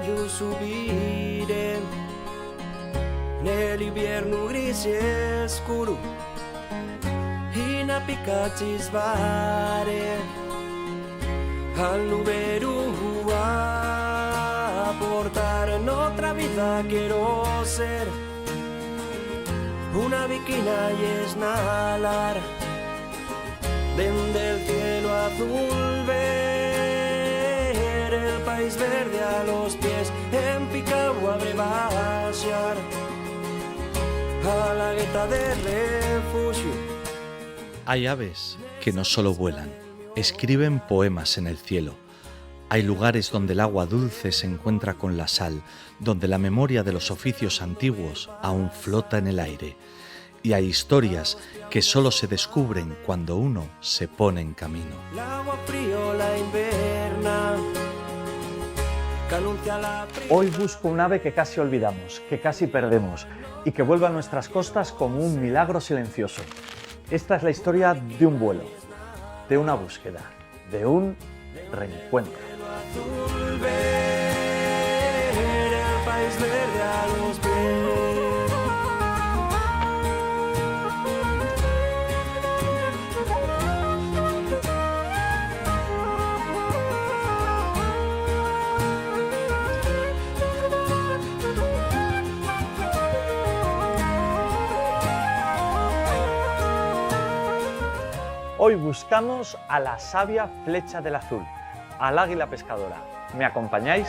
io subire nell'inverno grigio e scuro, in appiccati svare al numero a portare otra vida quiero ser una viquina y esnalar desde el cielo azul ver el país verde a los pies en Picao a brebasear a la gueta de refugio. Hay aves que no solo vuelan, escriben poemas en el cielo. Hay lugares donde el agua dulce se encuentra con la sal, donde la memoria de los oficios antiguos aún flota en el aire. Y hay historias que solo se descubren cuando uno se pone en camino. Hoy busco un ave que casi olvidamos, que casi perdemos y que vuelve a nuestras costas como un milagro silencioso. Esta es la historia de un vuelo, de una búsqueda, de un reencuentro. Hoy buscamos a la sabia flecha del azul, al águila pescadora. ¿Me acompañáis?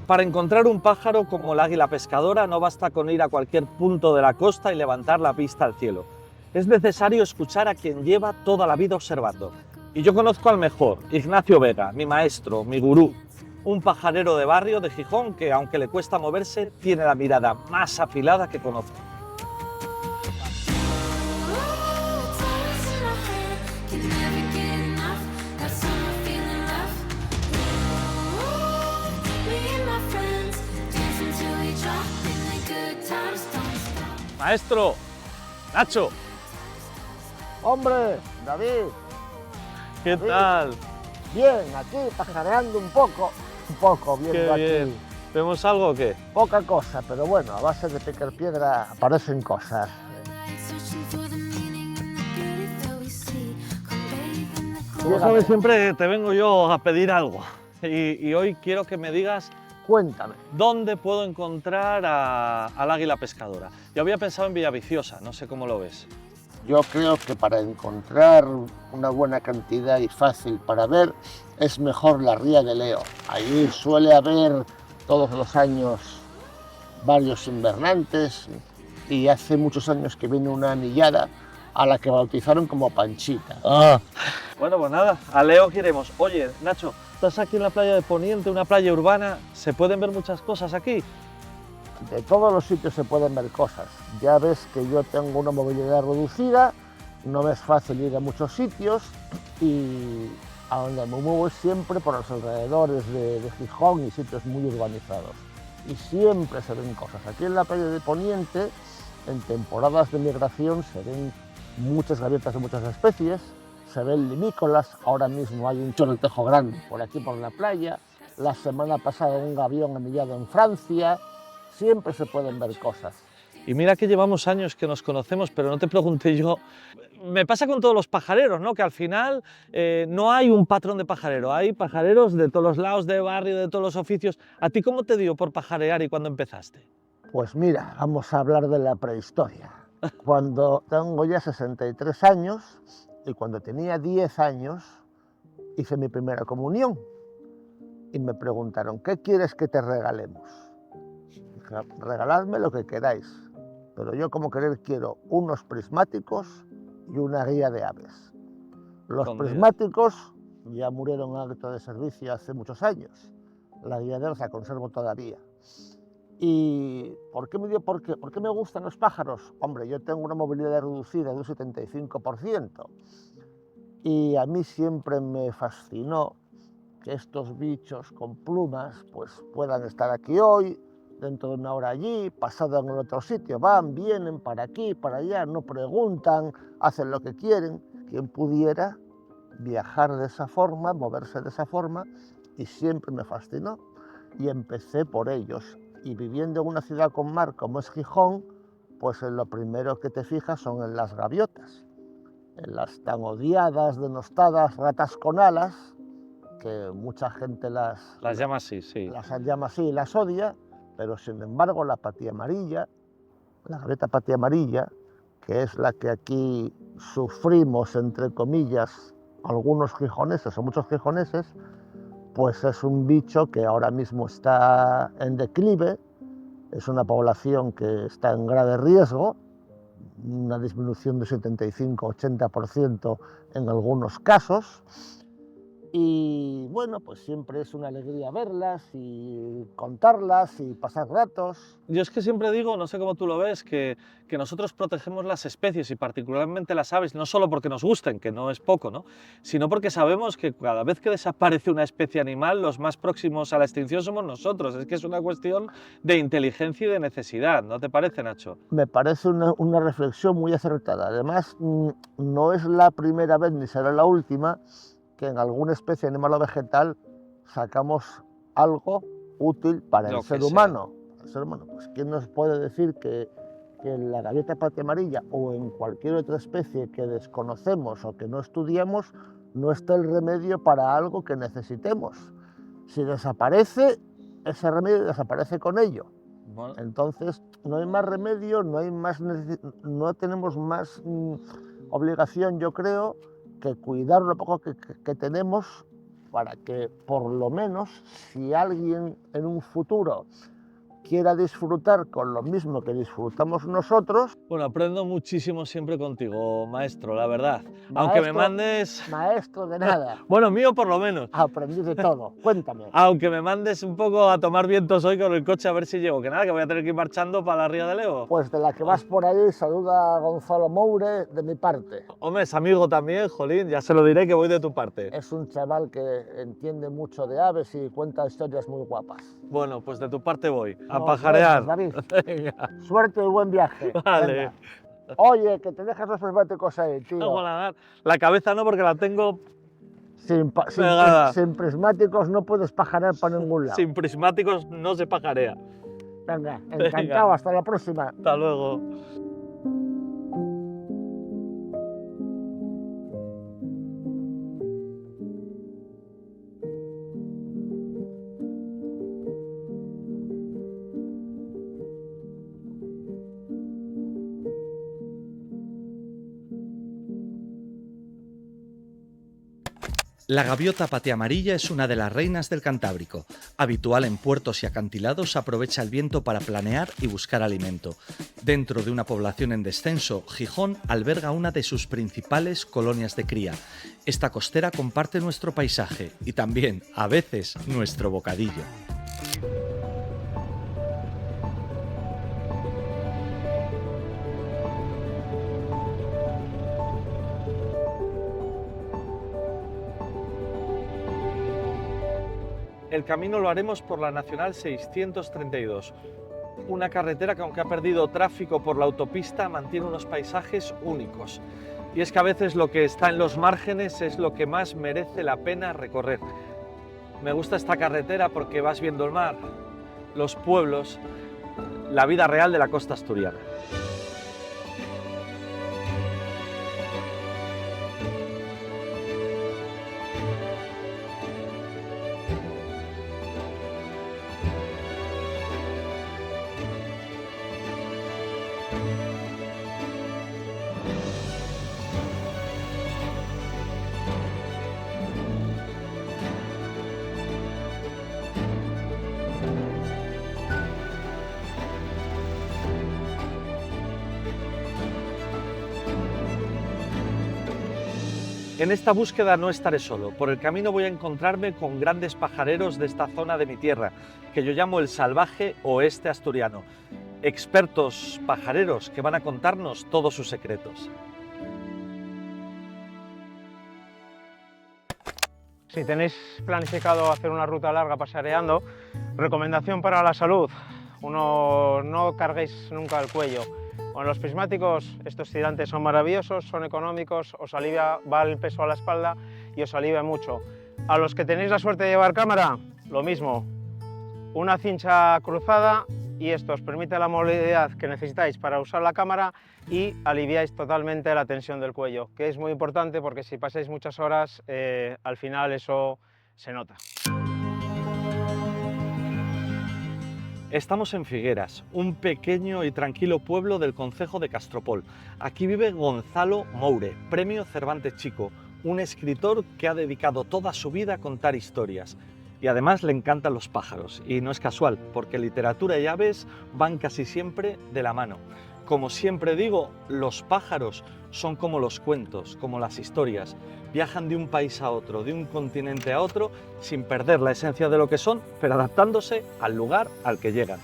Para encontrar un pájaro como el águila pescadora no basta con ir a cualquier punto de la costa y levantar la vista al cielo. Es necesario escuchar a quien lleva toda la vida observando. Y yo conozco al mejor, Ignacio Vega, mi maestro, mi gurú. Un pajarero de barrio de Gijón que, aunque le cuesta moverse, tiene la mirada más afilada que conozco. Maestro, Nacho. Hombre, David. ¿Qué tal? Bien, aquí pajareando un poco viendo Qué aquí. bien. ¿Vemos algo o qué? Poca cosa, pero bueno, a base de picar piedra aparecen cosas. Ya sabes, siempre te vengo yo a pedir algo. Y hoy quiero que me digas Cuéntame. dónde puedo encontrar al águila pescadora. Yo había pensado en Villaviciosa, no sé cómo lo ves. Yo creo que para encontrar una buena cantidad y fácil para ver, es mejor la Ría de Leo. Allí suele haber todos los años varios invernantes y hace muchos años que viene una anillada a la que bautizaron como Panchita. Bueno, pues nada, a Leo queremos. Oye, Nacho, estás aquí en la playa de Poniente, una playa urbana, ¿se pueden ver muchas cosas aquí? De todos los sitios se pueden ver cosas. Ya ves que yo tengo una movilidad reducida, no me es fácil ir a muchos sitios y a donde me muevo es siempre por los alrededores de Gijón y sitios muy urbanizados. Y siempre se ven cosas. Aquí en la playa de Poniente, en temporadas de migración, se ven muchas gaviotas de muchas especies, se ven limícolas, ahora mismo hay un chorretejo grande por aquí por la playa, la semana pasada un gavión anillado en Francia, siempre se pueden ver cosas. Y mira que llevamos años que nos conocemos, pero no te pregunté yo. Me pasa con todos los pajareros, ¿no? Que al final no hay un patrón de pajarero, hay pajareros de todos los lados, de barrio, de todos los oficios. ¿A ti cómo te dio por pajarear y cuándo empezaste? Pues mira, vamos a hablar de la prehistoria. Cuando tengo ya 63 años y cuando tenía 10 años hice mi primera comunión y me preguntaron, ¿qué quieres que te regalemos? Dije, regaladme lo que queráis, pero yo como querer quiero unos prismáticos y una guía de aves. Los prismáticos ya murieron en acto de servicio hace muchos años. La guiadera la conservo todavía. ¿Y por qué me gustan los pájaros? Hombre, yo tengo una movilidad reducida de un 75%. Y a mí siempre me fascinó que estos bichos con plumas pues puedan estar aquí hoy, dentro de una hora allí, pasado en el otro sitio. Van, vienen para aquí, para allá, no preguntan, hacen lo que quieren. Quien pudiera viajar de esa forma, moverse de esa forma, y siempre me fascinó. Y empecé por ellos. Y viviendo en una ciudad con mar como es Gijón, pues en lo primero que te fijas son en las gaviotas, en las tan odiadas, denostadas ratas con alas, que mucha gente las llama así, sí. Las llama así y las odia, pero sin embargo la patía amarilla, la gaviota patía amarilla, que es la que aquí sufrimos, entre comillas, algunos gijoneses o muchos gijoneses, pues es un bicho que ahora mismo está en declive, es una población que está en grave riesgo, una disminución de 75-80% en algunos casos. Y bueno, pues siempre es una alegría verlas y contarlas y pasar ratos. Yo es que siempre digo, no sé cómo tú lo ves, que nosotros protegemos las especies y particularmente las aves, no solo porque nos gusten, que no es poco, ¿no?, sino porque sabemos que cada vez que desaparece una especie animal, los más próximos a la extinción somos nosotros. Es que es una cuestión de inteligencia y de necesidad, ¿no te parece, Nacho? Me parece una reflexión muy acertada. Además, no es la primera vez ni será la última que en alguna especie animal o vegetal sacamos algo útil para el ser humano. El ser humano, pues ¿quién nos puede decir que en la gaviota patía amarilla o en cualquier otra especie que desconocemos o que no estudiamos no está el remedio para algo que necesitemos? Si desaparece, ese remedio desaparece con ello. Bueno. Entonces no hay más remedio, no tenemos más obligación, yo creo, que cuidar lo poco que tenemos para que, por lo menos, si alguien en un futuro quiera disfrutar con lo mismo que disfrutamos nosotros... Bueno, aprendo muchísimo siempre contigo, maestro, la verdad. Maestro, aunque me mandes... Maestro de nada. Bueno, mío por lo menos. Aprendí de todo, cuéntame. Aunque me mandes un poco a tomar vientos hoy con el coche a ver si llego, que nada, que voy a tener que ir marchando para la Ría de Leo. Pues de la que vas por ahí, saluda a Gonzalo Moure de mi parte. Hombre, es amigo también, jolín, ya se lo diré que voy de tu parte. Es un chaval que entiende mucho de aves y cuenta historias muy guapas. Bueno, pues de tu parte voy, a pajarear. David. Suerte y buen viaje. Vale. Venga. Oye, que te dejas los prismáticos ahí, tío. No, la cabeza no, porque la tengo... Sin prismáticos no puedes pajarear para ningún lado. Sin prismáticos no se pajarea. Venga, encantado, hasta la próxima. Hasta luego. La gaviota patía amarilla es una de las reinas del Cantábrico. Habitual en puertos y acantilados, aprovecha el viento para planear y buscar alimento. Dentro de una población en descenso, Gijón alberga una de sus principales colonias de cría. Esta costera comparte nuestro paisaje y también, a veces, nuestro bocadillo. El camino lo haremos por la Nacional 632, una carretera que, aunque ha perdido tráfico por la autopista, mantiene unos paisajes únicos. Y es que a veces lo que está en los márgenes es lo que más merece la pena recorrer. Me gusta esta carretera porque vas viendo el mar, los pueblos, la vida real de la costa asturiana. En esta búsqueda no estaré solo. Por el camino voy a encontrarme con grandes pajareros de esta zona de mi tierra, que yo llamo el salvaje oeste asturiano. Expertos pajareros que van a contarnos todos sus secretos. Si tenéis planificado hacer una ruta larga paseando, recomendación para la salud, no carguéis nunca el cuello. Con los prismáticos, estos tirantes son maravillosos, son económicos, va el peso a la espalda y os alivia mucho. A los que tenéis la suerte de llevar cámara, lo mismo, una cincha cruzada y esto os permite la movilidad que necesitáis para usar la cámara y aliviáis totalmente la tensión del cuello, que es muy importante porque si pasáis muchas horas, al final eso se nota. Estamos en Figueras, un pequeño y tranquilo pueblo del concejo de Castropol. Aquí vive Gonzalo Moure, Premio Cervantes Chico, un escritor que ha dedicado toda su vida a contar historias. Y además le encantan los pájaros, y no es casual, porque literatura y aves van casi siempre de la mano. Como siempre digo, los pájaros son como los cuentos, como las historias. Viajan de un país a otro, de un continente a otro, sin perder la esencia de lo que son, pero adaptándose al lugar al que llegan.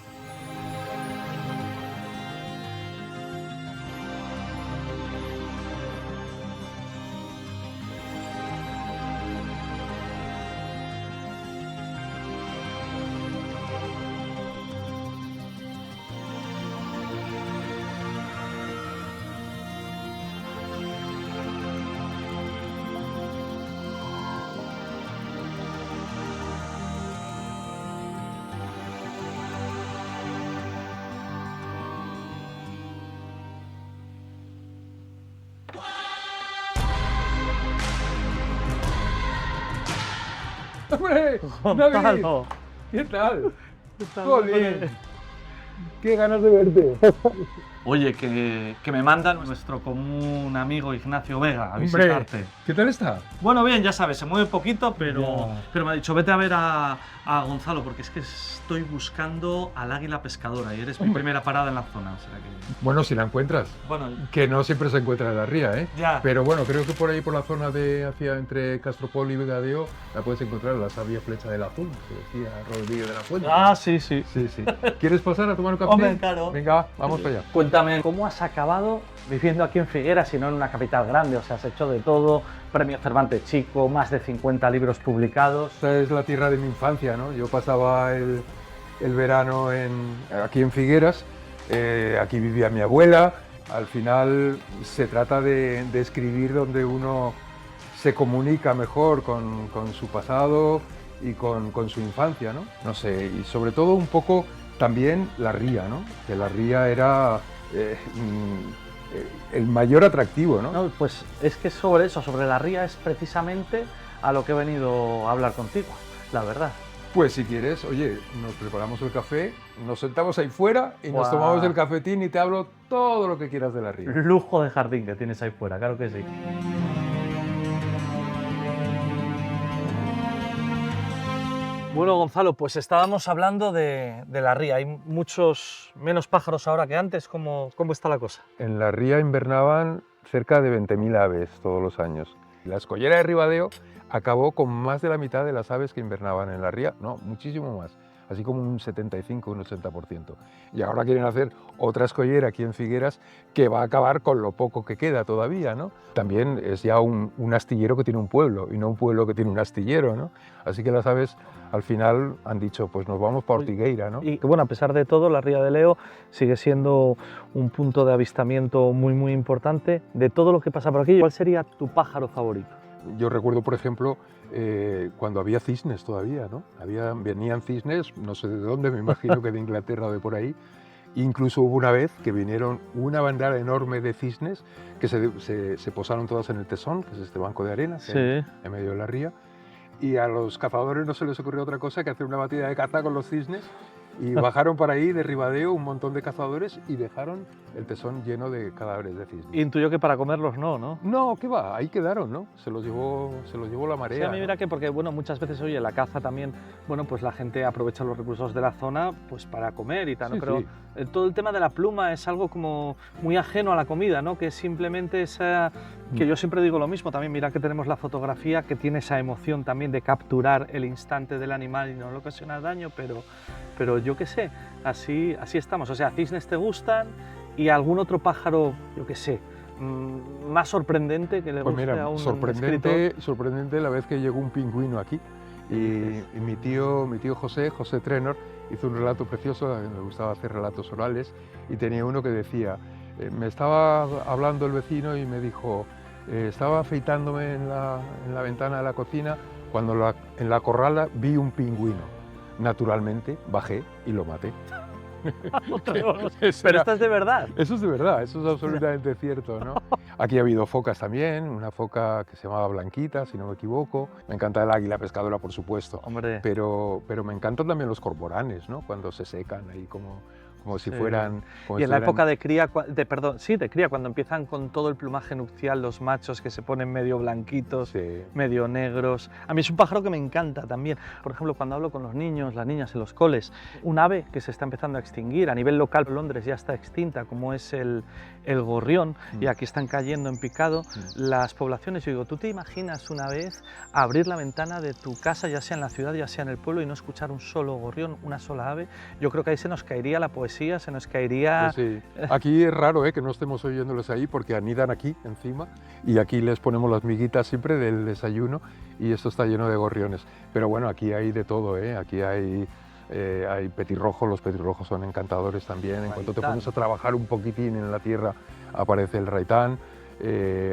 ¡Hombre! David, ¿qué tal? ¡Jolín! ¡Qué ganas de verte! Oye, que me manda nuestro común amigo Ignacio Vega a Hombre, visitarte. ¿qué tal está? Bueno, bien, ya sabes, se mueve poquito, pero Ya. me ha dicho, vete a ver a Gonzalo, porque es que estoy buscando al águila pescadora y eres mi Hombre. primera parada en la zona. O sea que, Bueno, si la encuentras. bueno, Que no siempre se encuentra en la ría, ¿eh? ya. Pero bueno, creo que por ahí, por la zona de hacia entre Castropol y Vegadeo, la puedes encontrar la sabia flecha del azul, que decía Rodríguez de la Fuente. Ah, sí, sí. Sí, sí. ¿Quieres pasar a tomar un café? Hombre, claro. Venga, vamos para allá. Cuéntame, ¿cómo has acabado viviendo aquí en Figueras y no en una capital grande? O sea, has hecho de todo, Premio Cervantes Chico, más de 50 libros publicados. Esta es la tierra de mi infancia, ¿no? Yo pasaba el verano aquí en Figueras, aquí vivía mi abuela. Al final se trata de escribir donde uno se comunica mejor con su pasado y con su infancia, ¿no? No sé, y sobre todo un poco también la ría, ¿no? Que la ría era el mayor atractivo, ¿no? No, pues es que sobre eso, sobre la ría, es precisamente a lo que he venido a hablar contigo, la verdad. Pues si quieres, oye, nos preparamos el café, nos sentamos ahí fuera y nos Guau. tomamos el cafetín y te hablo todo lo que quieras de la ría. Lujo de jardín que tienes ahí fuera, claro que sí. Bueno, Gonzalo, pues estábamos hablando de la ría. Hay muchos menos pájaros ahora que antes. ¿Cómo está la cosa? En la ría invernaban cerca de 20.000 aves todos los años. La escollera de Ribadeo acabó con más de la mitad de las aves que invernaban en la ría, no, muchísimo más, así como un 75, un 80%. Y ahora quieren hacer otra escollera aquí en Figueras que va a acabar con lo poco que queda todavía, ¿no? También es ya un astillero que tiene un pueblo y no un pueblo que tiene un astillero, ¿no? Así que las aves al final han dicho, pues nos vamos para Ortigueira, ¿no? Y bueno, a pesar de todo, la ría de Leo sigue siendo un punto de avistamiento muy, muy importante. De todo lo que pasa por aquí, ¿cuál sería tu pájaro favorito? Yo recuerdo, por ejemplo, cuando había cisnes todavía, ¿no? Venían cisnes, no sé de dónde, me imagino que de Inglaterra o de por ahí. Incluso hubo una vez que vinieron una bandada enorme de cisnes que se posaron todas en el Tesón, que es este banco de arena, en medio de la ría. Y a los cazadores no se les ocurrió otra cosa que hacer una batida de caza con los cisnes Y bajaron para ahí de Ribadeo un montón de cazadores y dejaron el tesón lleno de cadáveres de cisne. Intuyo que para comerlos no, ¿no? No, ¿qué va? Ahí quedaron, ¿no? Se los llevó la Sí, marea. a mí ¿no? mira que porque, bueno, muchas veces, oye, la caza también, bueno, pues la gente aprovecha los recursos de la zona pues para comer y tal, ¿no? Sí, Pero sí. todo el tema de la pluma es algo como muy ajeno a la comida, ¿no? Que es simplemente esa, que yo siempre digo lo mismo, también mira que tenemos la fotografía que tiene esa emoción también de capturar el instante del animal y no le ocasionar daño, pero yo qué sé, así estamos. O sea, cisnes te gustan y algún otro pájaro, yo qué sé, más sorprendente que le Pues guste mira, a un escritor. sorprendente la vez que llegó un pingüino aquí y mi tío José Trenor, hizo un relato precioso, a mí me gustaba hacer relatos orales y tenía uno que decía, me estaba hablando el vecino y me dijo, estaba afeitándome en la ventana de la cocina cuando en la corrala vi un pingüino. Naturalmente bajé y lo maté. Pero Eso era- esto es de verdad. Eso es de verdad, eso es absolutamente cierto, ¿no? Aquí ha habido focas también, una foca que se llamaba Blanquita, si no me equivoco. Me encanta el águila pescadora, por supuesto, Hombre, pero me encantan también los cormoranes, ¿no? Cuando se secan ahí como si sí. fueran... como Y si en la fueran- época de cría, de cría, cuando empiezan con todo el plumaje nupcial, los machos que se ponen medio blanquitos, Sí. medio negros. A mí es un pájaro que me encanta también. Por ejemplo, cuando hablo con los niños, las niñas en los coles, un ave que se está empezando a extinguir, a nivel local Londres ya está extinta, como es el gorrión, y aquí están cayendo en picado las poblaciones. Yo digo, ¿tú te imaginas una vez abrir la ventana de tu casa, ya sea en la ciudad, ya sea en el pueblo, y no escuchar un solo gorrión, una sola ave? Yo creo que ahí se nos caería la poesía, se nos caería... Pues sí. Aquí es raro que no estemos oyéndoles ahí porque anidan aquí encima y aquí les ponemos las miguitas siempre del desayuno y esto está lleno de gorriones. Pero bueno, aquí hay de todo, aquí hay petirrojos, los petirrojos son encantadores también. En cuanto te Raitán. pones a trabajar un poquitín en la tierra aparece el raitán,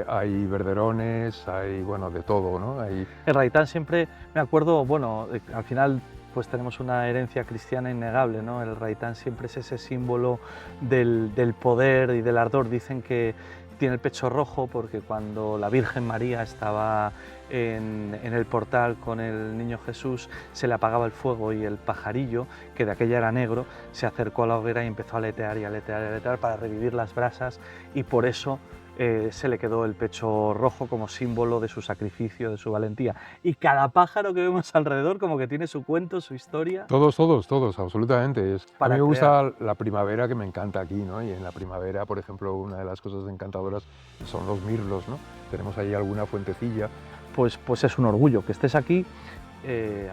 hay verderones, hay bueno, de todo, ¿no? Hay, El raitán siempre, me acuerdo, bueno, al final pues tenemos una herencia cristiana innegable, ¿no? El raitán siempre es ese símbolo del poder y del ardor. Dicen que tiene el pecho rojo porque cuando la Virgen María estaba en el portal con el niño Jesús se le apagaba el fuego y el pajarillo, que de aquella era negro, se acercó a la hoguera y empezó a aletear y aletear y aletear para revivir las brasas y por eso se le quedó el pecho rojo como símbolo de su sacrificio, de su valentía. Y cada pájaro que vemos alrededor como que tiene su cuento, su historia. todos, absolutamente. A Para mí me gusta la primavera, que me encanta aquí, ¿no? Y en la primavera, por ejemplo, una de las cosas encantadoras son los mirlos, ¿no? Tenemos ahí alguna fuentecilla. Pues es un orgullo que estés aquí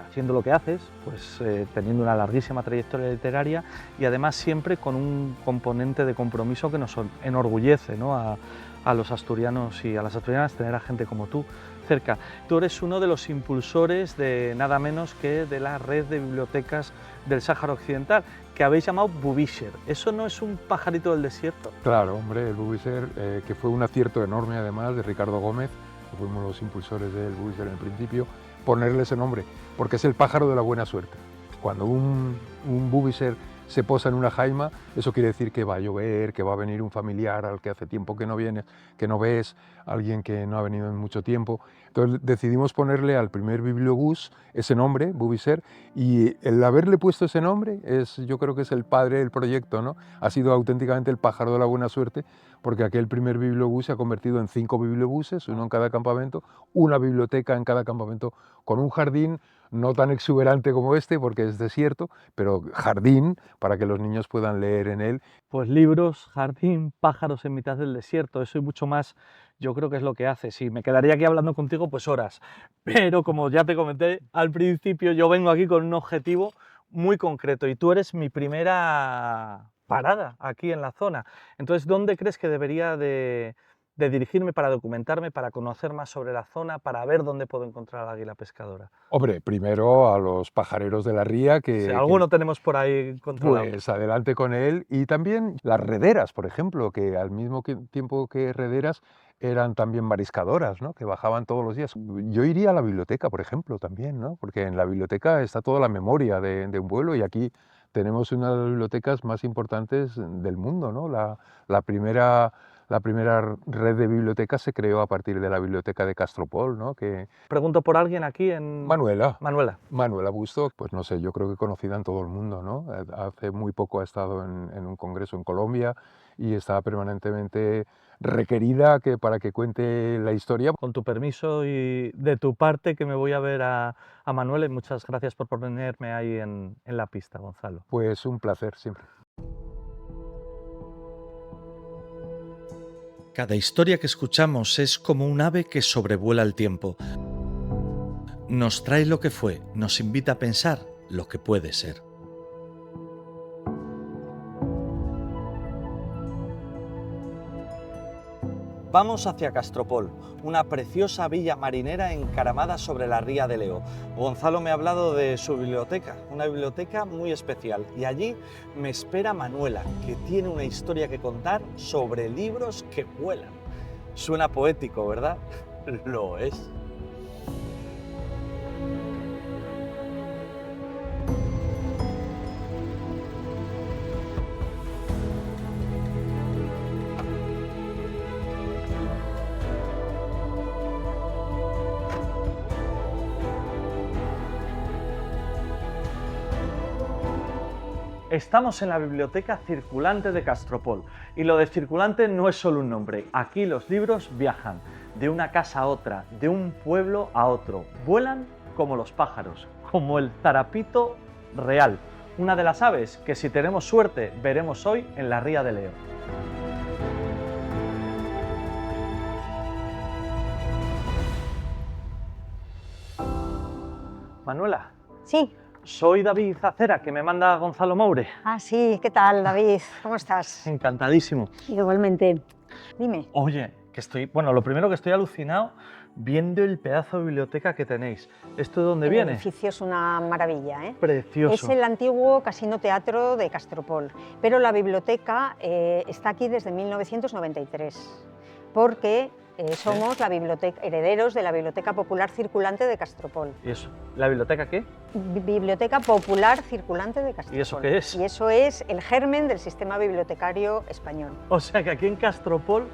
haciendo lo que haces, pues teniendo una larguísima trayectoria literaria y además siempre con un componente de compromiso que nos enorgullece, ¿no? a los asturianos y a las asturianas tener a gente como tú cerca. Tú eres uno de los impulsores de nada menos que de la red de bibliotecas del Sáhara Occidental, que habéis llamado Bubisher. ¿Eso no es un pajarito del desierto? Claro, hombre, el Bubisher, que fue un acierto enorme además de Ricardo Gómez, que fuimos los impulsores del Bubisher en el principio, ponerle ese nombre, porque es el pájaro de la buena suerte. Cuando un Bubisher se posa en una jaima, eso quiere decir que va a llover, que va a venir un familiar al que hace tiempo que no vienes, que no ves, alguien que no ha venido en mucho tiempo. Entonces decidimos ponerle al primer bibliobús ese nombre, Bubisher, y el haberle puesto ese nombre yo creo que es el padre del proyecto, ¿no? Ha sido auténticamente el pájaro de la buena suerte, porque aquel primer bibliobús se ha convertido en 5 bibliobuses, uno en cada campamento, una biblioteca en cada campamento, con un jardín no tan exuberante como este, porque es desierto, pero jardín para que los niños puedan leer en él. Pues libros, jardín, pájaros en mitad del desierto, eso y mucho más, yo creo que es lo que hace. Sí, me quedaría aquí hablando contigo pues horas, pero como ya te comenté al principio, yo vengo aquí con un objetivo muy concreto y tú eres mi primera parada aquí en la zona. Entonces, ¿dónde crees que debería de dirigirme para documentarme, para conocer más sobre la zona, para ver dónde puedo encontrar al águila pescadora? Hombre, primero a los pajareros de la ría, Si alguno tenemos por ahí controlado. pues adelante con él, y también las rederas, por ejemplo, que al mismo tiempo que rederas eran también mariscadoras, ¿no? Que bajaban todos los días. Yo iría a la biblioteca, por ejemplo, también, ¿no? Porque en la biblioteca está toda la memoria de un pueblo y aquí tenemos una de las bibliotecas más importantes del mundo, ¿no? La primera La primera red de bibliotecas se creó a partir de la biblioteca de Castropol, ¿no? Que Pregunto por alguien aquí en... Manuela Manuela. Busto, pues no sé, yo creo que conocida en todo el mundo, ¿no? Hace muy poco ha estado en un congreso en Colombia y está permanentemente requerida para que cuente la historia. Con tu permiso y de tu parte, que me voy a ver a Manuela, y muchas gracias por ponerme ahí en la pista, Gonzalo. Pues un placer siempre. Cada historia que escuchamos es como un ave que sobrevuela el tiempo. Nos trae lo que fue, nos invita a pensar lo que puede ser. Vamos hacia Castropol, una preciosa villa marinera encaramada sobre la ría de Leo. Gonzalo me ha hablado de su biblioteca, una biblioteca muy especial, y allí me espera Manuela, que tiene una historia que contar sobre libros que vuelan. Suena poético, ¿verdad? Lo es. Estamos en la biblioteca circulante de Castropol, y lo de circulante no es solo un nombre. Aquí los libros viajan de una casa a otra, de un pueblo a otro. Vuelan como los pájaros, como el zarapito real, una de las aves que, si tenemos suerte, veremos hoy en la ría de Leo. Manuela. Sí. Soy David Acera, que me manda Gonzalo Moure. Ah, sí, ¿qué tal, David? ¿Cómo estás? Encantadísimo. Igualmente. Dime. Oye, bueno, lo primero, que estoy alucinado viendo el pedazo de biblioteca que tenéis. ¿Esto de dónde viene? El edificio es una maravilla, ¿eh? Precioso. Es el antiguo Casino Teatro de Castropol, pero la biblioteca está aquí desde 1993, porque somos herederos de la Biblioteca Popular Circulante de Castropol. ¿Y eso? ¿La biblioteca qué? Biblioteca Popular Circulante de Castropol. ¿Y eso qué es? Y eso es el germen del sistema bibliotecario español. O sea que aquí en Castropol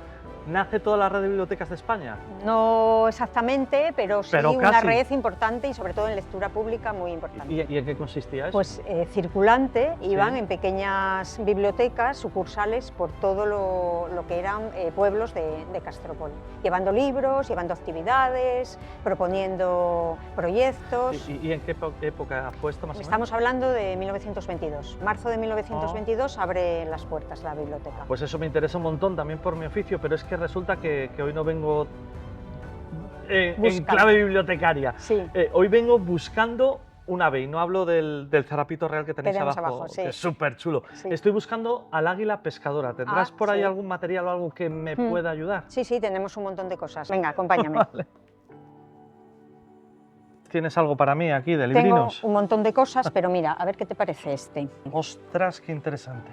nace toda la red de bibliotecas de España. No exactamente, pero sí una casi. red importante, y sobre todo en lectura pública muy importante. ¿Y en qué consistía eso? Pues circulante, Sí. iban en pequeñas bibliotecas, sucursales por todo lo que eran pueblos de Castropol, llevando libros, llevando actividades, proponiendo proyectos. ¿Y en qué época fue esto, más o menos? Estamos hablando de 1922. Marzo de 1922 abre las puertas la biblioteca. Pues eso me interesa un montón también por mi oficio, pero es que resulta que hoy no vengo en clave bibliotecaria. Sí. Hoy vengo buscando un ave, y no hablo del zarapito real que tenéis abajo, sí. que es súper chulo. Sí. Estoy buscando al águila pescadora. ¿Tendrás por ahí sí. algún material o algo que me pueda ayudar? Sí, sí, tenemos un montón de cosas. Venga, acompáñame. Vale. ¿Tienes algo para mí aquí de Tengo librinos? un montón de cosas, pero mira, a ver qué te parece este. ¡Ostras, qué interesante!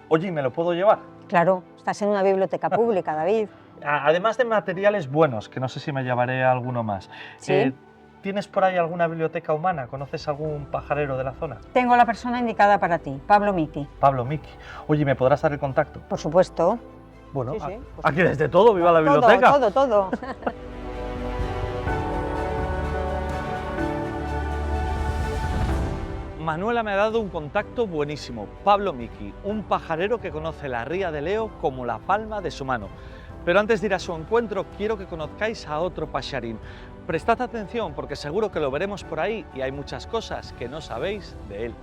Oye, ¿y me lo puedo llevar? Claro, estás en una biblioteca pública, David. Además de materiales buenos, que no sé si me llevaré alguno más. Sí. ¿Tienes por ahí alguna biblioteca humana? ¿Conoces algún pajarero de la zona? Tengo la persona indicada para ti, Pablo Miki. Pablo Miki. Oye, ¿me podrás dar el contacto? Por supuesto. Bueno, Sí, sí, pues aquí desde todo, viva la biblioteca. Todo. Manuela me ha dado un contacto buenísimo, Pablo Miki, un pajarero que conoce la ría de Leo como la palma de su mano. Pero antes de ir a su encuentro, quiero que conozcáis a otro pajarín. Prestad atención, porque seguro que lo veremos por ahí y hay muchas cosas que no sabéis de él.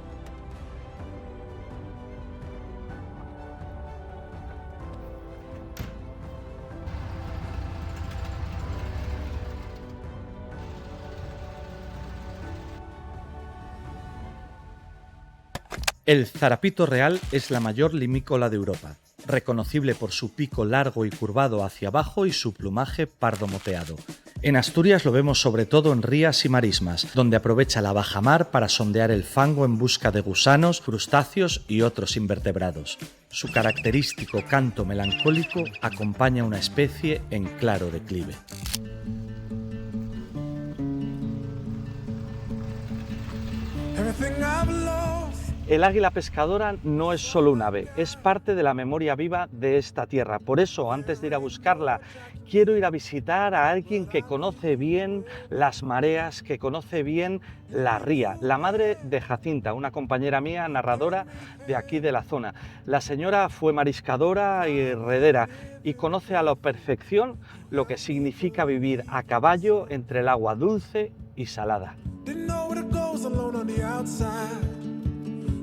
El zarapito real es la mayor limícola de Europa, reconocible por su pico largo y curvado hacia abajo y su plumaje pardo moteado. En Asturias lo vemos sobre todo en rías y marismas, donde aprovecha la bajamar para sondear el fango en busca de gusanos, crustáceos y otros invertebrados. Su característico canto melancólico acompaña a una especie en claro declive. Everything I've lost El águila pescadora no es solo un ave, es parte de la memoria viva de esta tierra. Por eso, antes de ir a buscarla, quiero ir a visitar a alguien que conoce bien las mareas, que conoce bien la ría, la madre de Jacinta, una compañera mía, narradora de aquí de la zona. La señora fue mariscadora y redera y conoce a la perfección lo que significa vivir a caballo entre el agua dulce y salada.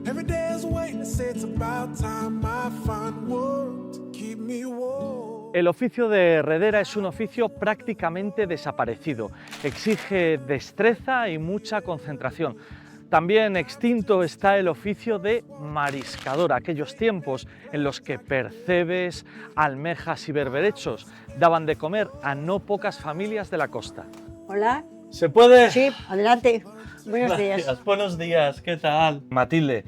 Every day is waiting to say it's about time I find words to keep me warm. El oficio de redera es un oficio prácticamente desaparecido. Exige destreza y mucha concentración. También extinto está el oficio de mariscadora, aquellos tiempos en los que percebes, almejas y berberechos daban de comer a no pocas familias de la costa. Hola. ¿Se puede? Sí, adelante. Buenos días. Buenos días, ¿qué tal? Matilde,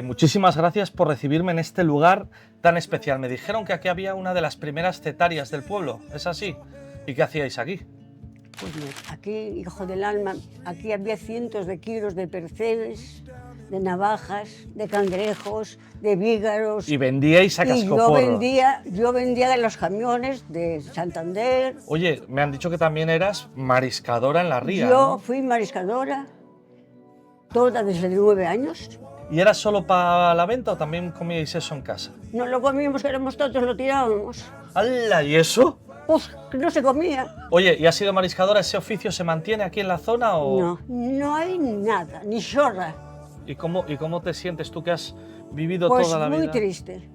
muchísimas gracias por recibirme en este lugar tan especial. Me dijeron que aquí había una de las primeras cetarias del pueblo, ¿es así? ¿Y qué hacíais aquí? Pues no, aquí, hijo del alma, aquí había cientos de kilos de percebes, de navajas, de cangrejos, de vígaros. Y vendíais a cascoporro. Yo vendía de los camiones de Santander. Oye, me han dicho que también eras mariscadora en la ría, Yo ¿no? fui mariscadora, toda desde 9 años. ¿Y era solo para la venta o también comíais eso en casa? No lo comíamos, que éramos todos, lo tirábamos. ¡Hala! ¿Y eso? Pues que no se comía. Oye, ¿y has sido mariscadora? ¿Ese oficio se mantiene aquí en la zona o...? No, no hay nada, ni chorra. ¿Y cómo te sientes tú que has vivido Pues toda la vida? muy triste,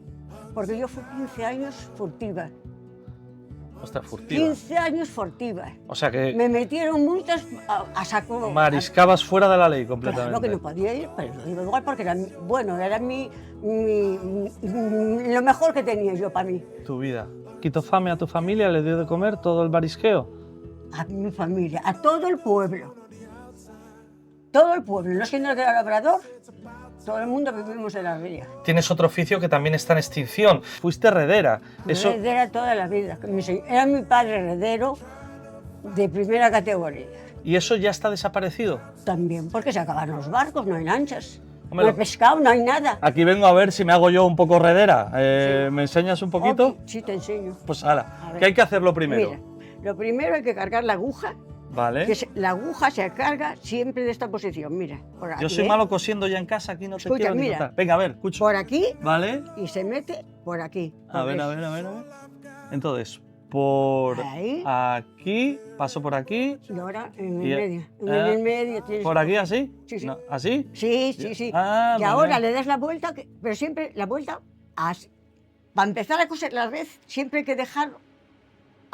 porque yo fui 15 años furtiva. Ostras, furtiva. 15 años furtiva. O sea que Me metieron multas a saco. mariscabas fuera de la ley completamente. Claro que no podía ir, pero lo digo igual porque era, bueno, era lo mejor que tenía yo para mí. Tu vida. ¿Quitó fame a tu familia? ¿Le dio de comer todo el marisqueo? A mi familia, a todo el pueblo. Todo el pueblo, no siendo que era labrador, todo el mundo vivimos en la ría. Tienes otro oficio que también está en extinción. Fuiste redera. Eso... Heredera toda la vida. Era mi padre heredero de primera categoría. ¿Y eso ya está desaparecido? También, porque se acabaron los barcos, no hay lanchas. Hombre, No hay pescado, no hay nada. Aquí vengo a ver si me hago yo un poco redera. ¿Me enseñas un poquito? Ok, sí, te enseño. Pues A hala, ver. ¿qué hay que hacerlo primero? Mira, lo primero hay que cargar la aguja. Vale. La aguja se carga siempre de esta posición, mira. Por aquí, Yo soy malo cosiendo ya en casa, aquí no te Escucha, quiero ni mira. contar. Venga, a ver, escucho. Por aquí Vale. y se mete por aquí. A ver, ¿ves? a ver, a ver, a ver. Entonces, por Ahí. aquí, paso por aquí, Y ahora en el Y, medio. En el medio tienes... por aquí así. Sí, sí. No, ¿así? Sí, sí, sí. Ah, Y vale. ahora le das la vuelta, pero siempre la vuelta así. Para empezar a coser la red, siempre hay que dejar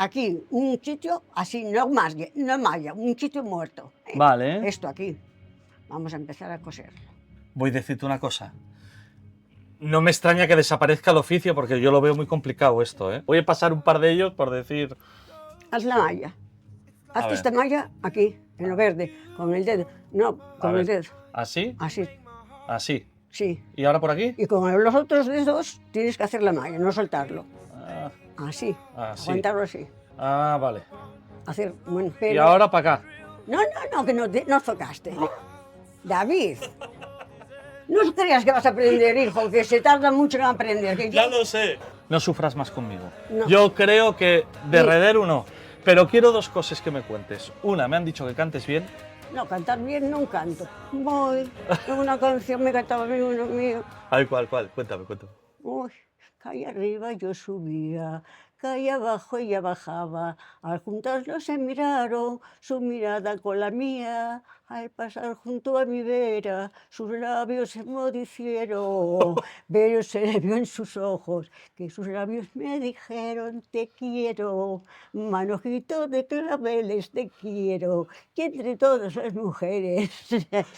aquí un sitio así, no malla, un sitio muerto. Vale. Esto aquí. Vamos a empezar a coserlo. Voy a decirte una cosa. No me extraña que desaparezca el oficio porque yo lo veo muy complicado esto, ¿eh? Voy a pasar un par de ellos por decir... Haz la malla. A Haz ver. esta malla aquí, en lo verde, con el dedo. No, con ver. el dedo. ¿Así? Así, Así. sí. ¿Y ahora por aquí? Y con los otros dedos tienes que hacer la malla, no soltarlo. Ah, Así. así. Aguantarlo así. Ah, vale. Hacer, bueno, pero... Y ahora para acá. No, que no tocaste. David, no creas que vas a aprender, hijo, que se tarda mucho en aprender. Que yo- lo sé. No sufras más conmigo. No. Yo creo que de Sí. redero no. Pero quiero dos cosas que me cuentes. Una, me han dicho que cantes bien. No, cantar bien no canto. Voy, una canción me cantaba uno mío. Ay, ¿cuál? Cuéntame. Uy, que ahí arriba yo subía, que ahí abajo ella bajaba. Al juntarlos se miraron, su mirada con la mía. Al pasar junto a mi vera, sus labios se enmudecieron. Pero se le vio en sus ojos que sus labios me dijeron te quiero. Manojito de claveles te quiero. Y entre todas las mujeres.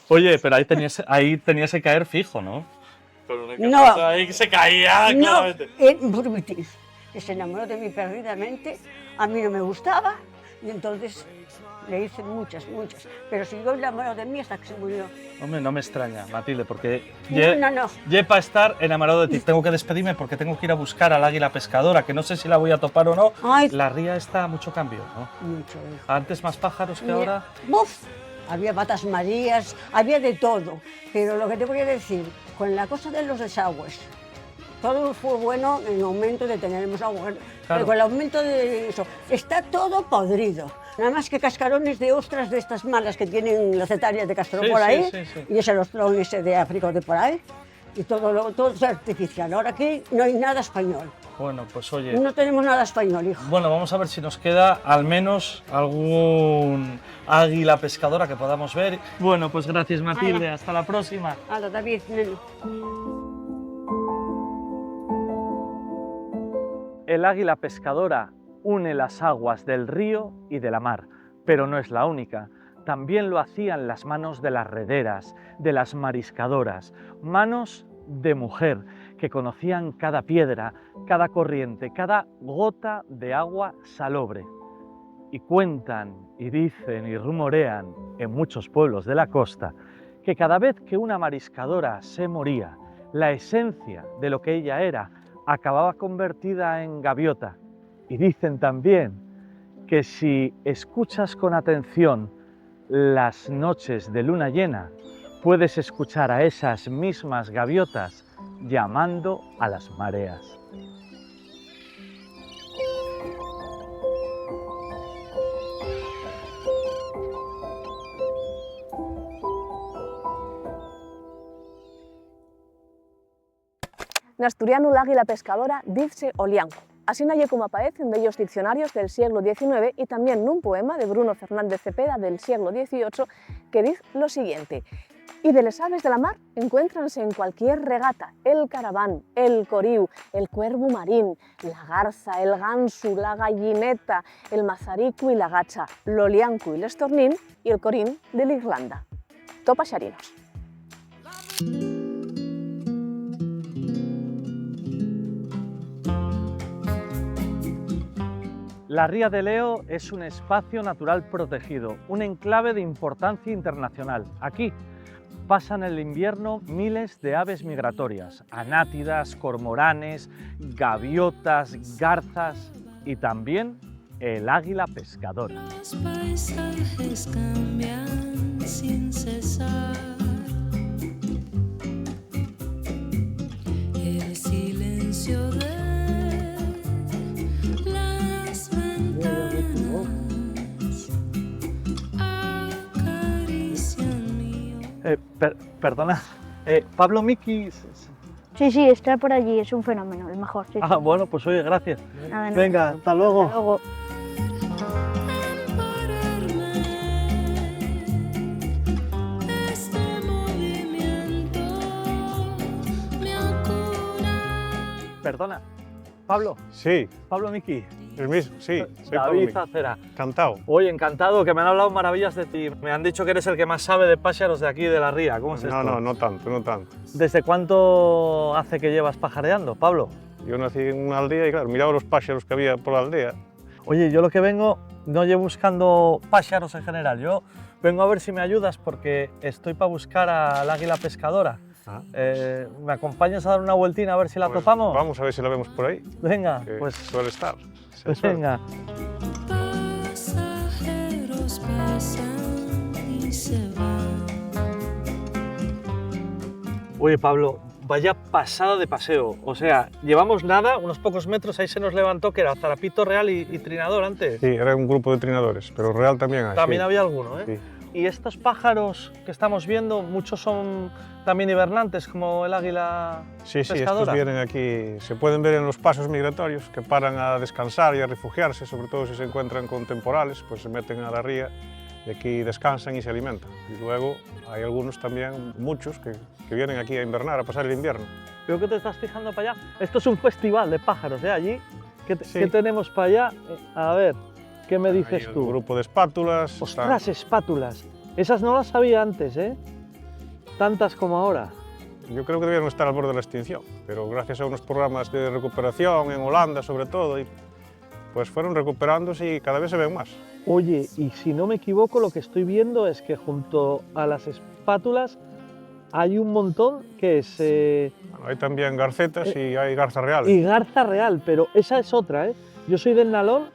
Oye, pero ahí tenías que caer fijo, ¿no? No. Ahí se caía, No, claramente. Brutis, que se enamoró de mí perdidamente, a mí no me gustaba y entonces le hice muchas. Pero siguió enamorado de mí hasta que se murió. Hombre, no me extraña, Matilde, porque No. para estar enamorado de ti. Tengo que despedirme porque tengo que ir a buscar al águila pescadora, que no sé si la voy a topar o no. Ay. La ría está a mucho cambio, ¿no? Mucho, hijo. Antes más pájaros que ahora. Buf, había patas marías, había de todo. Pero lo que te voy a decir, con la cosa de los desagües, todo fue bueno en el aumento de tener más agua, Claro. pero con el aumento de eso, está todo podrido. Nada más que cascarones de ostras de estas malas que tienen las hectáreas de Castro Sí, por sí, ahí, sí, sí. y ese ostrón ese de África o de por ahí, y todo es artificial. Ahora aquí no hay nada español, Bueno, pues oye, no tenemos nada español, hijo. bueno, vamos a ver si nos queda al menos algún águila pescadora que podamos ver. Bueno, pues gracias Matilde, Hala. hasta la próxima. Hala, David, neno. El águila pescadora une las aguas del río y de la mar, pero no es la única. También lo hacían las manos de las rederas, de las mariscadoras, manos de mujer que conocían cada piedra, cada corriente, cada gota de agua salobre. Y cuentan, y dicen, y rumorean en muchos pueblos de la costa que cada vez que una mariscadora se moría, la esencia de lo que ella era acababa convertida en gaviota. Y dicen también que si escuchas con atención las noches de luna llena, puedes escuchar a esas mismas gaviotas llamando a las mareas. En asturiano, l'àguila pescadora dice olianco. Así naye como aparece en bellos diccionarios del siglo XIX y también en un poema de Bruno Fernández Cepeda del siglo XVIII que dice lo siguiente: y de les aves de la mar encuéntranse en cualquier regata el caraván, el coriu, el cuervo marín, la garza, el gansu, la gallineta, el mazarico y la gacha, l'olianco y l'estornín y el corín de l'Irlanda. Topa xarinos. La Ría de Leo es un espacio natural protegido, un enclave de importancia internacional. Aquí pasan el invierno miles de aves migratorias, anátidas, cormoranes, gaviotas, garzas y también el águila pescadora. Los paisajes cambian sin cesar. El silencio de las ventanas acarician mi Perdona, Pablo Miki... Sí, está por allí, es un fenómeno, el mejor. Sí, Ah, bueno, pues oye, gracias. Nada, nada. Venga, hasta luego. Hasta luego. este movimiento me acuna. Perdona, Pablo, Sí, Pablo Miki, el mismo, sí. Soy Pablo David Miki. Acera. Encantado. Oye, encantado, que me han hablado maravillas de ti. Me han dicho que eres el que más sabe de pájaros de aquí, de la ría. ¿Cómo es esto? No tanto, no tanto. ¿Desde cuánto hace que llevas pajareando, Pablo? Yo nací en una aldea y claro, miraba los pájaros que había por la aldea. Oye, yo lo que vengo, no llevo buscando pájaros en general, yo vengo a ver si me ayudas porque estoy para buscar al águila pescadora. Ah. ¿Me acompañas a dar una vueltina a ver si la Pues topamos? Vamos a ver si la vemos por ahí, Venga, que pues, suele estar. Se pues suele. venga. Pasajeros pasan y se van. Oye, Pablo, vaya pasada de paseo. O sea, llevamos nada, unos pocos metros, ahí se nos levantó que era Zarapito Real y Trinador antes. Sí, era un grupo de trinadores, pero real también hay. También sí. había alguno, ¿eh? Sí. Y estos pájaros que estamos viendo, muchos son también hibernantes, como el águila Sí, sí, pescadora. estos vienen aquí, se pueden ver en los pasos migratorios, que paran a descansar y a refugiarse, sobre todo si se encuentran con temporales, pues se meten a la ría y aquí descansan y se alimentan. Y luego hay algunos también, muchos, que vienen aquí a invernar, a pasar el invierno. Creo que te estás fijando para allá. Esto es un festival de pájaros, ¿eh? Allí. ¿Qué, Sí. qué tenemos para allá? A ver, ¿qué me dices Hay tú? un grupo de espátulas. ¡Ostras, espátulas! Esas no las sabía antes, ¿eh? Tantas como ahora. Yo creo que debieron estar al borde de la extinción, pero gracias a unos programas de recuperación en Holanda, sobre todo, y pues fueron recuperándose y cada vez se ven más. Oye, y si no me equivoco, lo que estoy viendo es que junto a las espátulas hay un montón que es... Bueno, hay también garcetas y hay garzas reales. y garza real, pero esa es otra, ¿eh? Yo soy del Nalón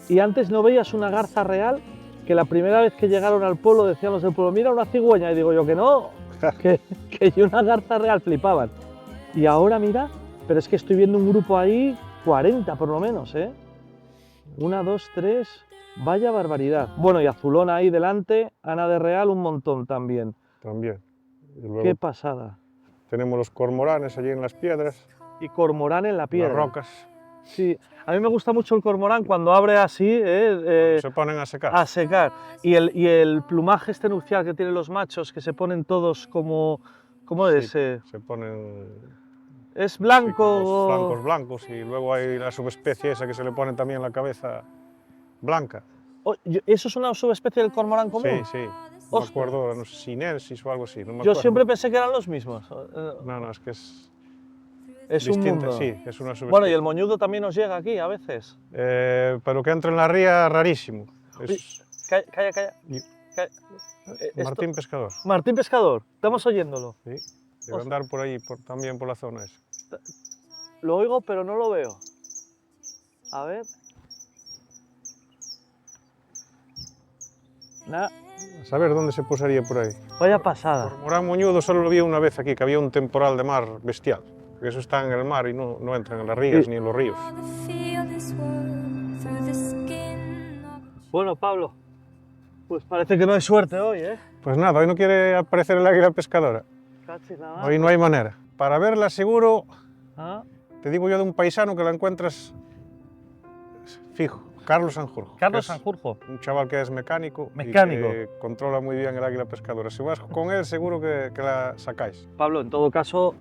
y antes no veías una garza real que la primera vez que llegaron al pueblo decían los del pueblo, mira una cigüeña, y digo yo que no, que y una garza real, flipaban. Y ahora mira, pero es que estoy viendo un grupo ahí, 40 por lo menos, ¿eh? 1, 2, 3, vaya barbaridad. Bueno, y Azulona ahí delante, Ana de Real un montón también. También. Y luego Qué pasada. tenemos los cormoranes allí en las piedras, Y cormorán en la piedra. las rocas, Sí, a mí me gusta mucho el cormorán cuando abre así, se ponen a secar. a secar. Y el plumaje este nupcial que tienen los machos, que se ponen todos como... ¿Cómo es? Se ponen ¿Es sí, blanco? con los o- flancos blancos y luego hay la subespecie esa que se le pone también en la cabeza blanca. ¿Eso es una subespecie del cormorán común? Sí, sí. No me Ostras. acuerdo, no sé, sinensis o algo así. No me Yo acuerdo. siempre pensé que eran los mismos. No, no, es que es Es un distinta, mundo. sí, es una subespecie. Bueno, y el moñudo también nos llega aquí a veces. Pero que entra en la ría, rarísimo. Es Calla, calla, calla. Y- Calla. Martín Pescador. Martín Pescador, estamos oyéndolo. Sí, debe andar por ahí, también por la zona esa. Lo oigo, pero no lo veo. A ver. Nah, A saber dónde se posaría por ahí. vaya pasada. Cormorán moñudo solo lo vi una vez aquí, que había un temporal de mar bestial. Que eso está en el mar y no entran en las rías ni en los ríos. Bueno, Pablo, pues parece que no hay suerte hoy, ¿eh? Pues nada, hoy no quiere aparecer el águila pescadora. Cachis la mar. Hoy no hay manera. Para verla seguro, Ah, te digo yo de un paisano que la encuentras fijo, Carlos Sanjurjo. Carlos que es Sanjurjo. un chaval que es mecánico. Mecánico. Y que controla muy bien el águila pescadora. Si vas con él, seguro que la sacáis. Pablo, en todo caso,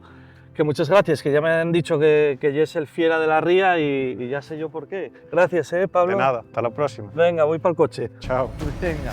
que muchas gracias, que ya me han dicho que ya es el fiera de la ría y ya sé yo por qué. Gracias, Pablo. De nada, hasta la próxima. Venga, voy para el coche. Chao. Venga.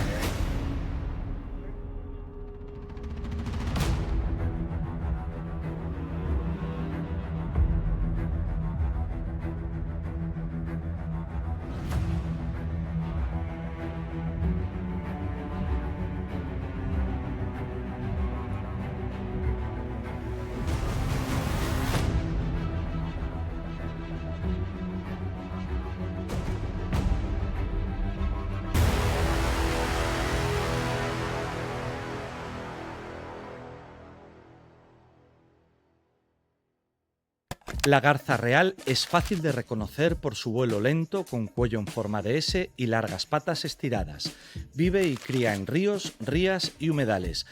La garza real es fácil de reconocer por su vuelo lento, con cuello en forma de S y largas patas estiradas. Vive y cría en ríos, rías y humedales.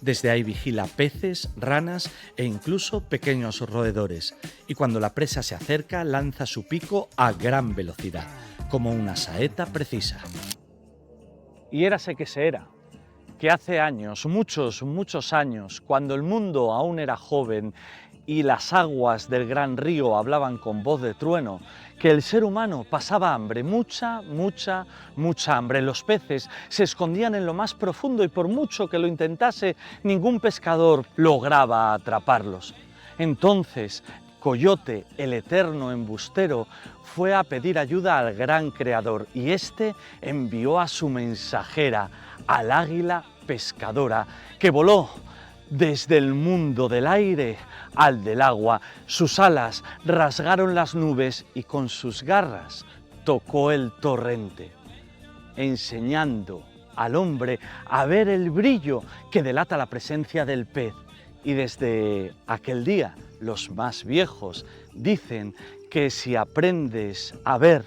Desde ahí vigila peces, ranas e incluso pequeños roedores. Y cuando la presa se acerca, lanza su pico a gran velocidad, como una saeta precisa. Y érase que se era, que hace años, muchos años, cuando el mundo aún era joven y las aguas del gran río hablaban con voz de trueno, que el ser humano pasaba hambre, mucha hambre. Los peces se escondían en lo más profundo y por mucho que lo intentase, ningún pescador lograba atraparlos. Entonces, Coyote, el eterno embustero, fue a pedir ayuda al gran creador y éste envió a su mensajera, al águila pescadora, que voló desde el mundo del aire al del agua. Sus alas rasgaron las nubes y con sus garras tocó el torrente, enseñando al hombre a ver el brillo que delata la presencia del pez. Y desde aquel día, los más viejos dicen que si aprendes a ver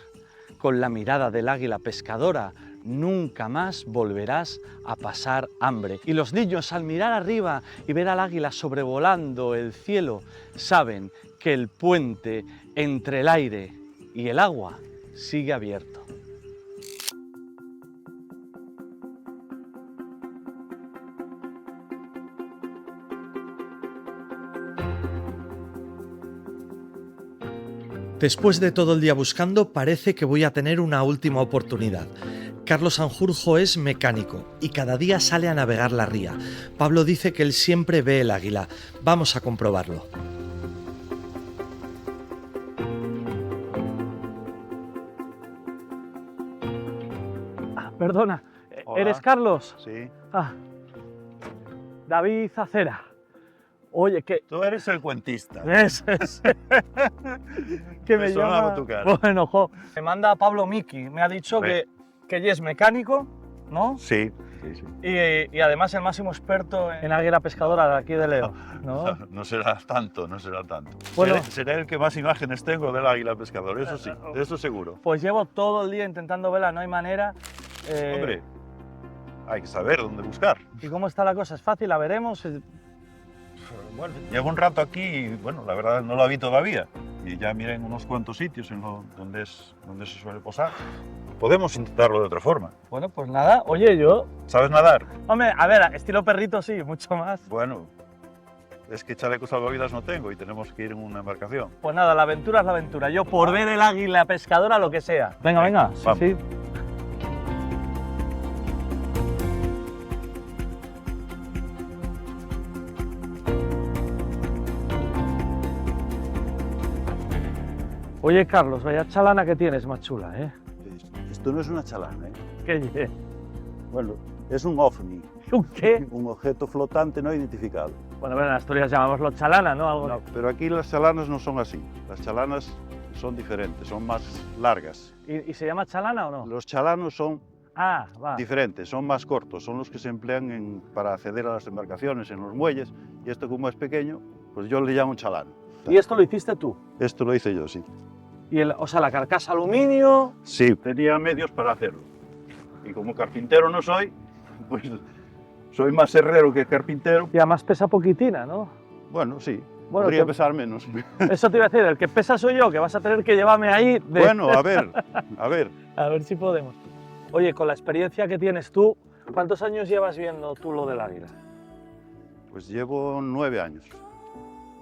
con la mirada del águila pescadora, nunca más volverás a pasar hambre. Y los niños, al mirar arriba y ver al águila sobrevolando el cielo, saben que el puente entre el aire y el agua sigue abierto. Después de todo el día buscando, parece que voy a tener una última oportunidad. Carlos Sanjurjo es mecánico y cada día sale a navegar la ría. Pablo dice que él siempre ve el águila. Vamos a comprobarlo. Perdona, Hola. ¿eres Carlos? Sí. Ah, David Acera. Oye, que... Tú eres el cuentista. Es. Que me sonaba llama... tu cara. Bueno, me manda Pablo Miki. Me ha dicho Hombre. que ella es mecánico ¿no? Sí, sí, sí. Y además el máximo experto en águila pescadora de aquí de Leo, ¿no? No será tanto, no será tanto. Bueno. Seré el que más imágenes tengo del águila pescador, eso sí, de eso seguro. Pues llevo todo el día intentando verla, no hay manera. Hombre, hay que saber dónde buscar. ¿Y cómo está la cosa? ¿Es fácil? ¿La veremos? Bueno, llevo un rato aquí y, bueno, la verdad no la vi todavía. Y ya miré en unos cuantos sitios donde se suele posar. Podemos intentarlo de otra forma. Bueno, pues nada, oye, yo... ¿Sabes nadar? Hombre, a ver, estilo perrito sí, mucho más. Bueno, es que chalecos salvavidas no tengo y tenemos que ir en una embarcación. Pues nada, la aventura es la aventura. Yo por ver el águila pescadora, lo que sea. Venga, venga. Sí, vamos. sí. Oye, Carlos, vaya chalana que tienes, más chula, ¿eh? Esto no es una chalana, ¿eh? ¿Qué es? Bueno, es un ovni. ¿Un qué? Un objeto flotante no identificado. Bueno, en Asturias llamámoslo chalana, ¿no? Algo No, pero aquí las chalanas no son así. Las chalanas son diferentes, son más largas. ¿Y se llama chalana o no? Los chalanos son va. diferentes, son más cortos, son los que se emplean para acceder a las embarcaciones en los muelles. Y esto, como es pequeño, pues yo le llamo chalano. ¿Y esto lo hiciste tú? Esto lo hice yo, sí. ¿Y o sea, la carcasa aluminio? Sí, tenía medios para hacerlo. Y como carpintero no soy, pues soy más herrero que carpintero. Y además pesa poquitina, ¿no? Bueno, sí. Bueno, podría pesar menos. Eso te iba a decir, el que pesa soy yo, que vas a tener que llevarme ahí. Bueno, a ver. A ver si podemos. Oye, con la experiencia que tienes tú, ¿cuántos años llevas viendo tú lo del águila? Pues llevo 9 años.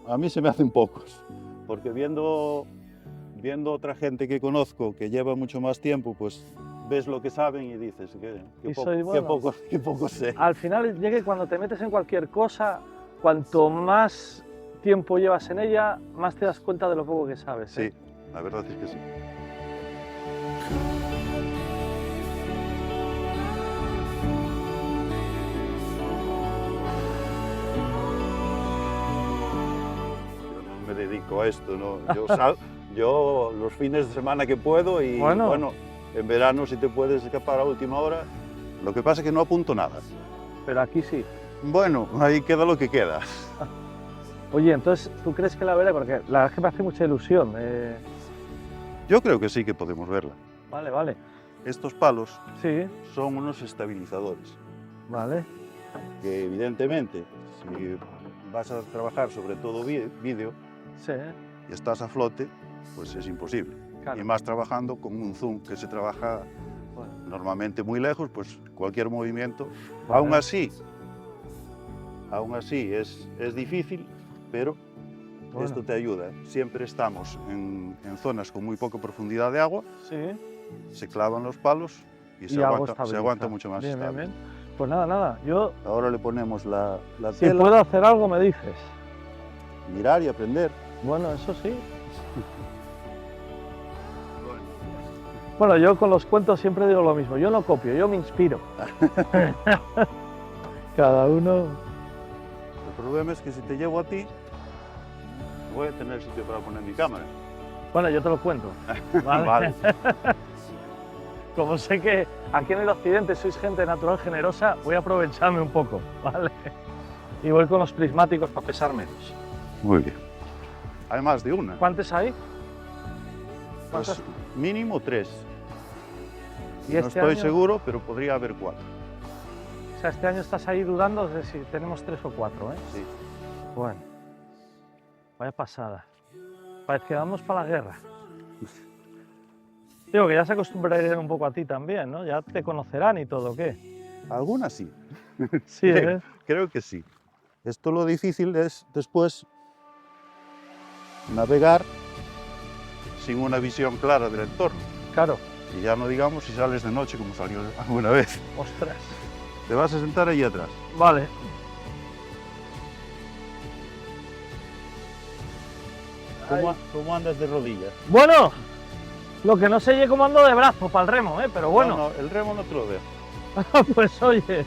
A mí se me hacen pocos, porque viendo otra gente que conozco que lleva mucho más tiempo, pues ves lo que saben y dices que poco sé. Al final, llegue cuando te metes en cualquier cosa, cuanto más tiempo llevas en ella, más te das cuenta de lo poco que sabes. ¿eh? Sí, la verdad es que sí. Yo no me dedico a esto, ¿no? Yo los fines de semana que puedo y bueno, en verano si te puedes escapar a última hora. Lo que pasa es que no apunto nada. Pero aquí sí. Bueno, ahí queda lo que queda. Oye, entonces, ¿tú crees que la veré? Porque la verdad es que me hace mucha ilusión. Yo creo que sí que podemos verla. Vale, vale. Estos palos sí. son unos estabilizadores. Vale. Que evidentemente, si vas a trabajar sobre todo vídeo sí. y estás a flote, pues es imposible. Claro. Y más trabajando con un zoom que se trabaja normalmente muy lejos, pues cualquier movimiento. Vale. Aún así es difícil, pero esto te ayuda. Siempre estamos en zonas con muy poca profundidad de agua, sí. Se clavan los palos y se aguanta mucho más. Bien, bien, bien. Pues nada, yo... Ahora le ponemos la tela. Si puedo hacer algo, me dices. Mirar y aprender. Bueno, eso sí. Bueno, yo con los cuentos siempre digo lo mismo. Yo no copio, yo me inspiro. Cada uno... El problema es que si te llevo a ti, voy a tener sitio para poner mi cámara. Bueno, yo te lo cuento. ¿Vale? Vale. Como sé que aquí en el occidente sois gente natural generosa, voy a aprovecharme un poco, ¿vale? Y voy con los prismáticos para pesar menos. Muy bien. Hay más de una. ¿Cuántas hay? Pues mínimo 3. ¿Y no este estoy año? Seguro, pero podría haber 4. O sea, este año estás ahí dudando de si tenemos 3 o 4, ¿eh? Sí. Bueno, vaya pasada. Parece que vamos para la guerra. Digo, que ya se acostumbrarán un poco a ti también, ¿no? Ya te conocerán y todo, ¿qué? Algunas sí. Sí, ¿eh? Creo que sí. Esto lo difícil es después navegar sin una visión clara del entorno. Claro. Y ya no digamos si sales de noche como salió alguna vez. Ostras. Te vas a sentar ahí atrás. Vale. ¿Cómo andas de rodillas? Bueno, lo que no sé es cómo ando de brazo para el remo, pero bueno. No, el remo no te lo veo. Pues oye,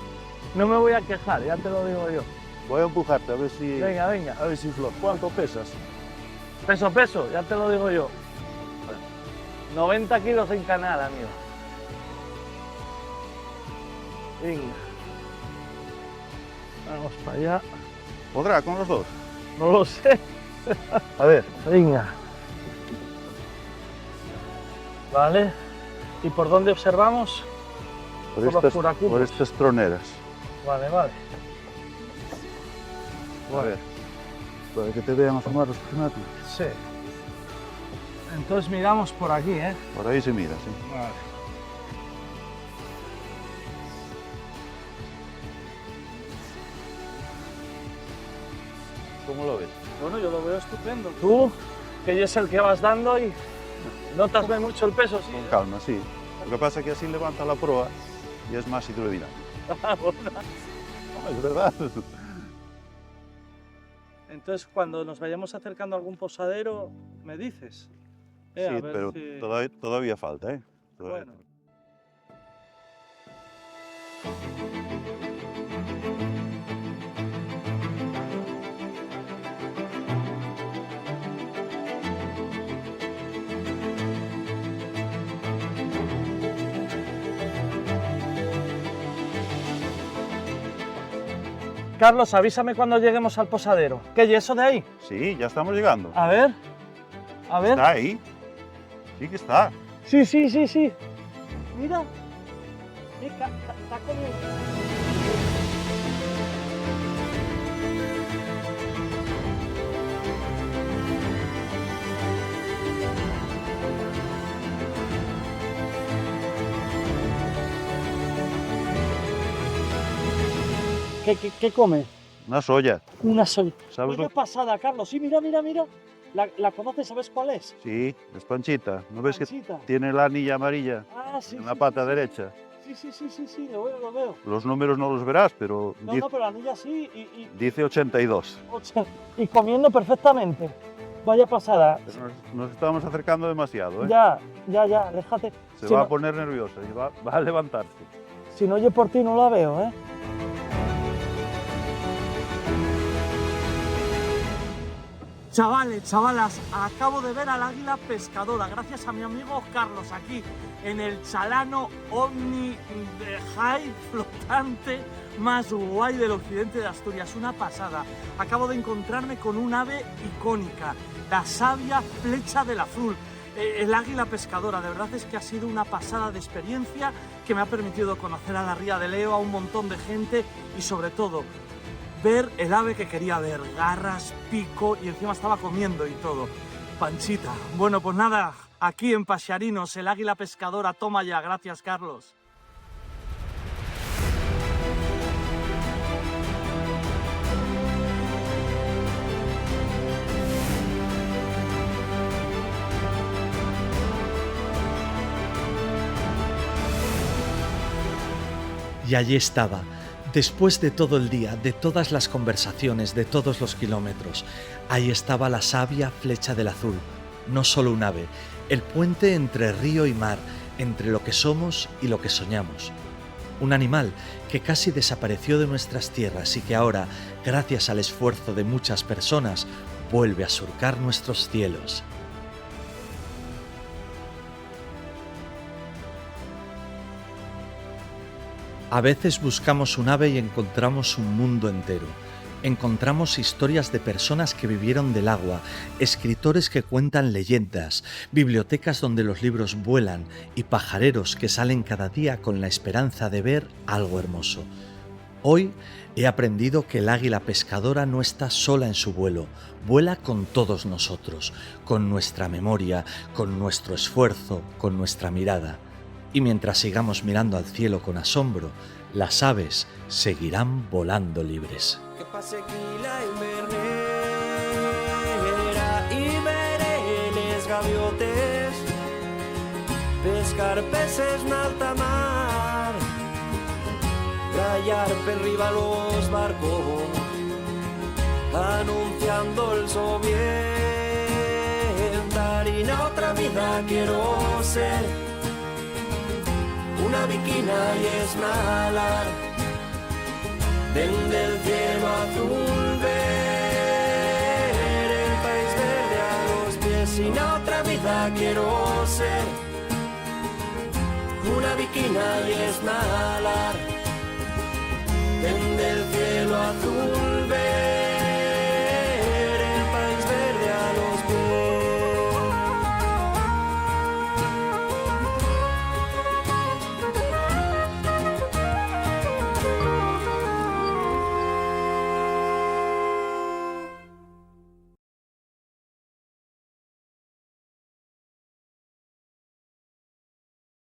no me voy a quejar, ya te lo digo yo. Voy a empujarte a ver si... Venga, venga. A ver si flota. ¿Cuánto pesas? Peso, ya te lo digo yo. 90 kilos en canal, amigo. Venga. Vamos para allá. ¿Podrá con los dos? No lo sé. A ver. Venga. Vale. ¿Y por dónde observamos? Por estas troneras. Vale, vale. A ver. Para que te vean asomar los prismáticos. Sí. Entonces miramos por aquí, ¿eh? Por ahí se mira, sí. Vale. ¿Cómo lo ves? Bueno, yo lo veo estupendo. Tú, que yo es el que vas dando y notas mucho el peso, ¿sí? Con calma, sí. Lo que pasa es que así levanta la proa y es más hidrodinámico. No, es verdad. Entonces, cuando nos vayamos acercando a algún posadero, me dices. Sí, a ver pero si... todavía falta, ¿eh? Bueno. Carlos, avísame cuando lleguemos al posadero. ¿Qué y eso de ahí? Sí, ya estamos llegando. A ver. A ver. Está ahí. Sí que está. Sí, sí, sí, sí. Mira. Mira, está comiendo. ¿Qué come? Una soya. Una soya. ¿Sabes Qué lo- pasada, Carlos. Sí, mira, mira, mira. ¿La conoces? ¿Sabes cuál es? Sí, es Panchita. ¿No ves Panchita. que tiene la anilla amarilla Ah, sí. en la sí, pata sí, derecha? Sí, sí, sí, sí, sí, lo veo, lo veo. Los números no los verás, pero No, no, pero la niña sí dice 82. y comiendo perfectamente. Vaya pasada. Nos estamos acercando demasiado, ¿eh? Ya, déjate. Se Si va no- a poner nerviosa y va a levantarse. Si no oye por ti, no la veo, ¿eh? Chavales, chavalas, acabo de ver al águila pescadora, gracias a mi amigo Carlos, aquí en el Chalano Omni High flotante más guay del occidente de Asturias. Una pasada. Acabo de encontrarme con un ave icónica, la sabia flecha del azul. El águila pescadora, de verdad es que ha sido una pasada de experiencia que me ha permitido conocer a la ría de Leo, a un montón de gente y sobre todo ver el ave que quería ver, garras, pico y encima estaba comiendo y todo. Panchita. Bueno, pues nada, aquí en Paxiarinos, el águila pescadora, toma ya, gracias Carlos. Y allí estaba, después de todo el día, de todas las conversaciones, de todos los kilómetros, ahí estaba la sabia flecha del azul, no solo un ave, el puente entre río y mar, entre lo que somos y lo que soñamos. Un animal que casi desapareció de nuestras tierras y que ahora, gracias al esfuerzo de muchas personas, vuelve a surcar nuestros cielos. A veces buscamos un ave y encontramos un mundo entero. Encontramos historias de personas que vivieron del agua, escritores que cuentan leyendas, bibliotecas donde los libros vuelan y pajareros que salen cada día con la esperanza de ver algo hermoso. Hoy he aprendido que el águila pescadora no está sola en su vuelo, vuela con todos nosotros, con nuestra memoria, con nuestro esfuerzo, con nuestra mirada. Y mientras sigamos mirando al cielo con asombro, las aves seguirán volando libres. Que pase aquí la invernera y veré les gaviotes pescar peces en alta mar, rayar per riba los barcos anunciando el so bien. Darina, otra vida quiero ser, una viquina y esnalar, desde el cielo azul ver el país verde a los pies. Sin otra vida quiero ser, una viquina y esnalar, Desde el cielo azul